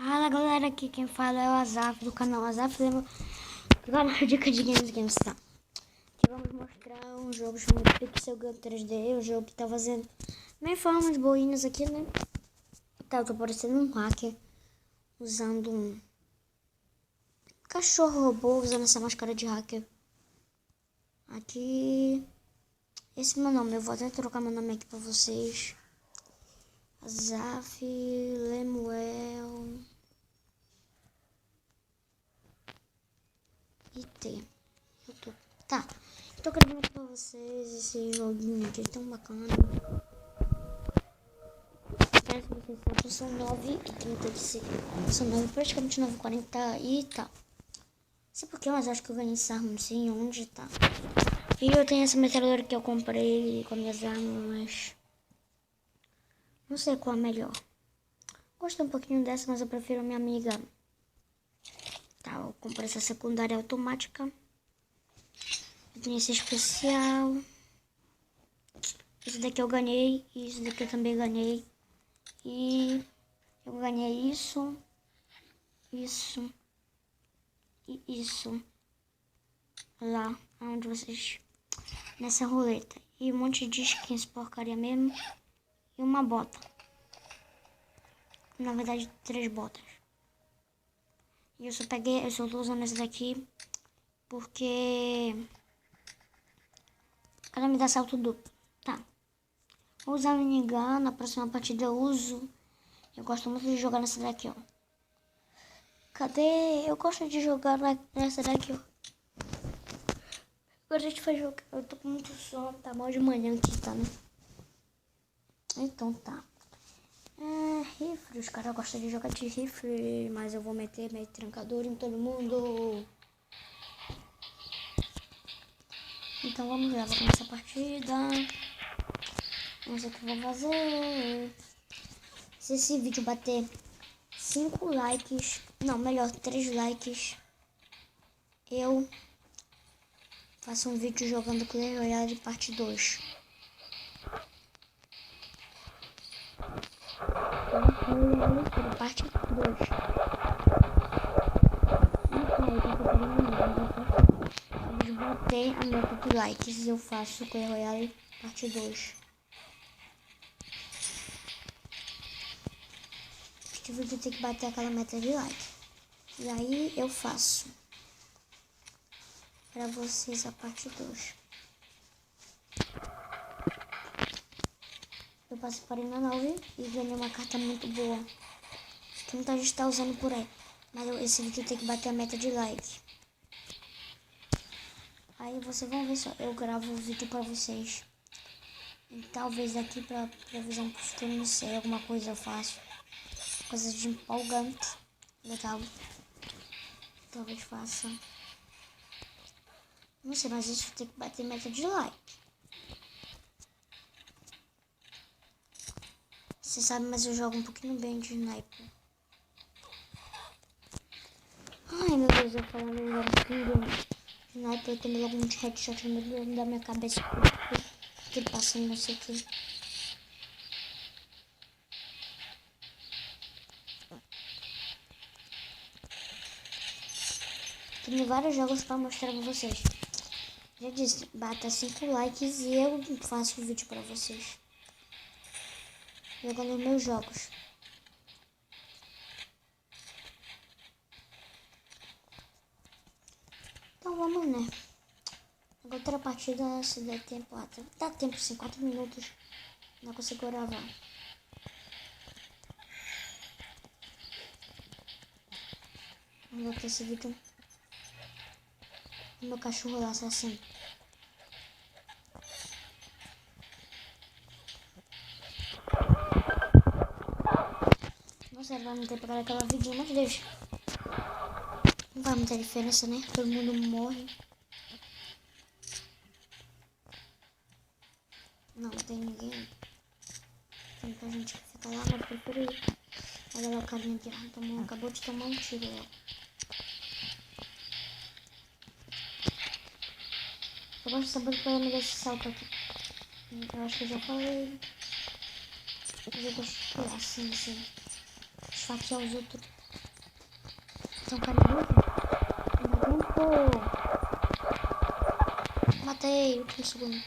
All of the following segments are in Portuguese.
Fala galera, aqui quem fala é o Azaf do canal Azaf Lema, do canal Dica de Games, tá? Aqui vamos mostrar um jogo chamado Pixel Gun 3D, um jogo que tá fazendo meio formas boinhas aqui, né? Tá, eu tô parecendo um hacker, usando um cachorro robô, usando essa máscara de hacker. Aqui, esse é meu nome, eu vou até trocar meu nome aqui pra vocês. Azaf Lemuel IT. Tá, eu tô gravando aqui pra vocês esse joguinho aqui tão bacana. Espero que vocês saibam, são 9h36. São 9, praticamente 9h40 e tá. Não sei porquê, mas acho que eu ganhei essa arma, não sei onde tá. E eu tenho essa metralhadora que eu comprei com minhas armas, mas não sei qual é a melhor. Gostei um pouquinho dessa, mas eu prefiro a minha amiga. Tá, eu comprei essa secundária automática. Eu tenho esse especial. Esse daqui eu ganhei. E esse daqui eu também ganhei. E eu ganhei isso. Isso. E isso. Lá onde vocês... Nessa roleta. E um monte de skins porcaria mesmo. E uma bota. Na verdade, 3 botas. E eu só tô usando esse daqui porque ela me dá salto duplo. Tá. Vou usar minigun, na próxima partida eu uso. Eu gosto muito de jogar nessa daqui, ó. Cadê? Eu gosto de jogar nessa daqui, ó. Agora a gente vai jogar. Eu tô com muito sono, tá mal de manhã aqui, tá, né? Então tá. Rifle, os caras gostam de jogar de rifle, mas eu vou meter meio trancador em todo mundo. Então vamos lá, vou começar a partida. Vamos ver o que eu vou fazer. Se esse vídeo bater 5 likes, não, melhor 3 likes, eu faço um vídeo jogando Clash Royale parte 2. Parte 2. Eu botei a meta de likes, eu faço Clash Royale parte 2. Este vídeo tem que bater aquela meta de like. E aí eu faço pra vocês a parte 2. Eu participei na 9 e ganhei uma carta muito boa, que muita gente tá usando por aí. Mas esse vídeo tem que bater a meta de like. Aí vocês vão ver só, eu gravo o vídeo pra vocês. E talvez daqui pra previsão pro futuro, não sei, alguma coisa eu faço. Coisa de empolgante. Legal. Talvez faça. Não sei, mas isso tem que bater meta de like. Você sabe, mas eu jogo um pouquinho bem de sniper. Ai, meu Deus, eu falando agora que sniper, eu tomei logo um headshot no meio da minha cabeça. Que passa, não sei o que. Tenho vários jogos pra mostrar pra vocês. Já disse, bata 5 likes e eu faço o vídeo pra vocês. Jogando meus jogos. Então vamos, né? Outra partida, se der tempo. Dá tempo sim, 4 minutos. Não consigo gravar. Vamos botar esse vídeo. Meu cachorro lá assassino. Nossa, vai não ter pra aquela vidinha, mas deixa. Não vai muita diferença, né? Todo mundo morre. Não tem ninguém. Tem muita gente que fica lá, mas prefiro ir. Olha lá o carinha aqui, acabou de tomar um tiro lá. Eu gosto de saber pelo menos desse salto aqui. Eu acho que eu já falei. Mas eu gosto de pular assim. Esfaquear os outros. tão carinhoso. Matei, último segundo.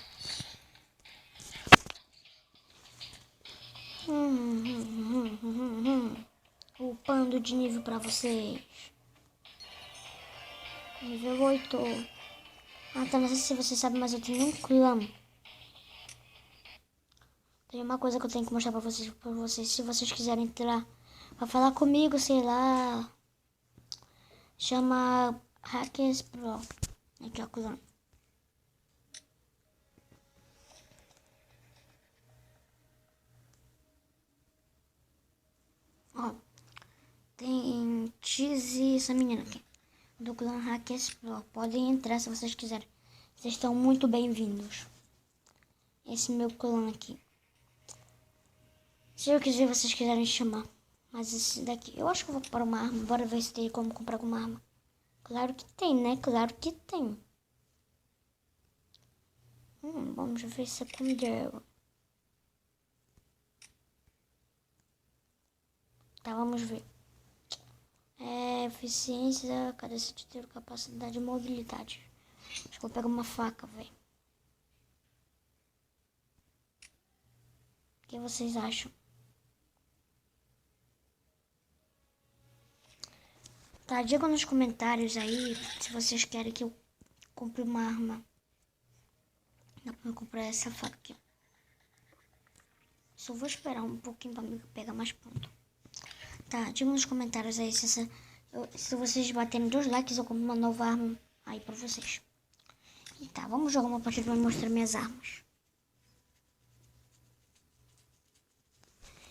Upando de nível pra vocês. Nível 8. Ah, tá, não sei se você sabe, mas eu tenho um clã. Tem uma coisa que eu tenho que mostrar pra vocês, se vocês quiserem entrar pra falar comigo, sei lá. Chama Hackers Pro. Aqui é o clã. Ó, tem Tiz e essa menina aqui. Do clã Hackers Pro. Podem entrar se vocês quiserem. Vocês estão muito bem-vindos. Esse meu clã aqui. Se eu quiser, vocês quiserem chamar. Mas esse daqui, eu acho que eu vou comprar uma arma. Bora ver se tem como comprar uma arma. Claro que tem, né? Claro que tem. Vamos ver se é com deu. Tá, vamos ver. Eficiência, cadência de tiro, capacidade e mobilidade. Acho que eu vou pegar uma faca, velho. O que vocês acham? Tá, diga nos comentários aí se vocês querem que eu compre uma arma. Dá pra eu comprar essa faca aqui. Só vou esperar um pouquinho pra me pegar mais ponto. Tá, diga nos comentários aí se vocês baterem 2 likes eu compro uma nova arma aí pra vocês. E tá, vamos jogar uma partida pra mostrar minhas armas.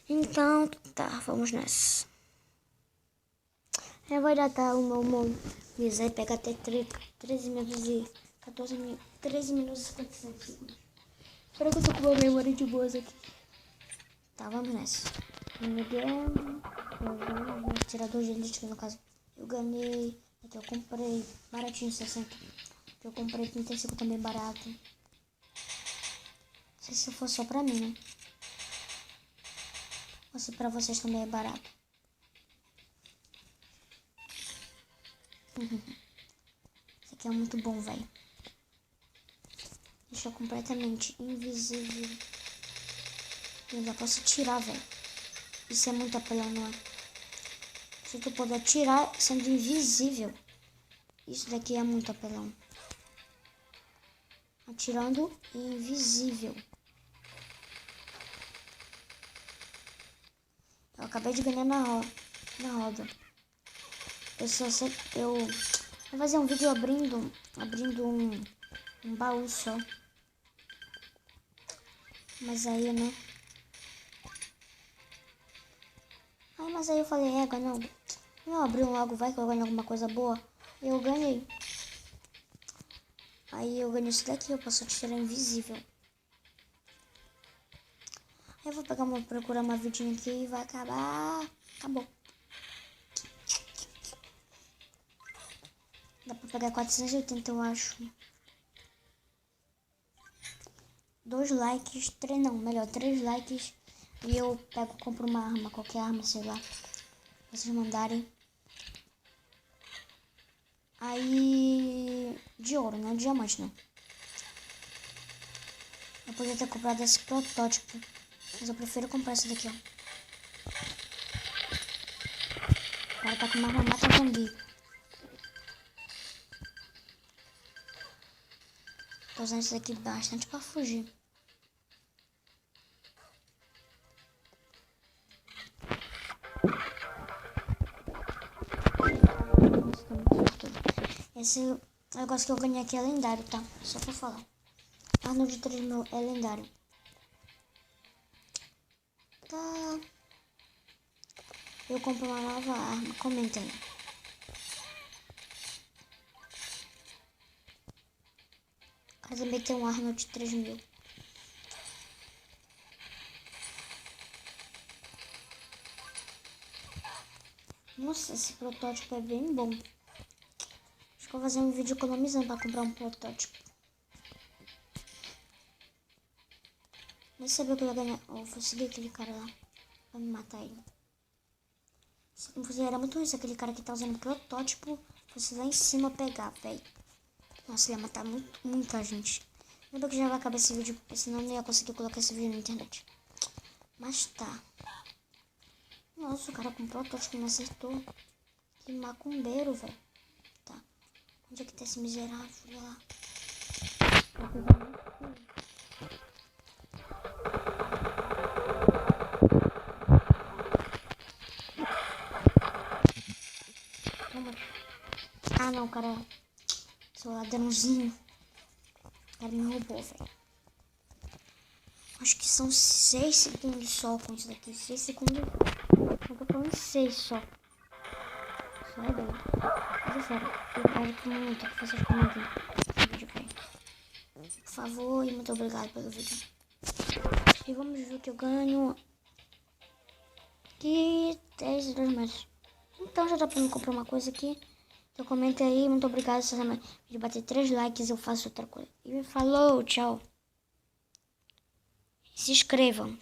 Então, tá, vamos nessa. Vai datar o meu modo. Aí pega até 13 minutos e 14 minutos. 13 minutos e 57 segundos. Espero que eu tô com uma memória de boas aqui. Tá, vamos nessa. Vou tirar 2 deles no caso. Eu ganhei. Aqui eu comprei baratinho 60. Aqui eu comprei 35 também barato. Não sei se for só pra mim, né? Ou se pra vocês também é barato. Esse aqui é muito bom, velho. Deixa completamente invisível. Eu já posso tirar, velho. Isso é muito apelão, não é? Se tu puder tirar sendo invisível. Isso daqui é muito apelão. Atirando invisível. Eu acabei de ganhar na roda. Eu vou fazer um vídeo abrindo um baú só. Mas aí, né? Mas aí eu falei, não. Eu abri um logo, vai que eu ganho alguma coisa boa. Eu ganhei. Aí eu ganhei isso daqui, eu posso tirar invisível. Aí eu vou procurar uma vidinha aqui e vai acabar. Acabou. Dá pra pegar 480, eu acho. 2 likes, 3 não, melhor, 3 likes. E eu compro uma arma, qualquer arma, sei lá. Vocês mandarem. Aí, de ouro, não de diamante, não. Eu podia ter comprado esse protótipo, mas eu prefiro comprar esse daqui, ó. O cara tá com uma arma mata zumbi. Tô usando isso daqui bastante pra fugir. Esse negócio que eu ganhei aqui é lendário, tá? Só pra falar. Arno de 3.000 é lendário. Tá. Eu compro uma nova arma. Comenta aí. Também tem um Arno de 3.000. Nossa, esse protótipo é bem bom. Acho que eu vou fazer um vídeo economizando para comprar um protótipo. Nem sabia que eu ia ganhar. Eu vou seguir aquele cara lá pra me matar ele. Você era muito ruim se aquele cara que tá usando protótipo fosse lá em cima pegar, velho. Nossa, ele ia matar muita gente. Lembra que já vai acabar esse vídeo, porque senão eu não ia conseguir colocar esse vídeo na internet. Mas tá. Nossa, o cara com protótipo não acertou. Que macumbeiro, velho. Tá. Onde é que tá esse miserável? Olha lá. Toma. Ah, não, cara. Seu ladrãozinho. O cara me roubou, velho. Acho que são 6 segundos só com isso daqui. 6 segundos. Eu tô falando 6 só. Só é bem. Mas é sério. Eu quero que muito que vocês comentem esse vídeo, velho. Por favor, e muito obrigado pelo vídeo. E vamos ver o que eu ganho. Aqui, 10 metros. Então já dá pra me comprar uma coisa aqui. Então comenta aí, muito obrigado. Se você vídeo bater 3 likes, eu faço outra coisa. E falou, tchau. Se inscrevam.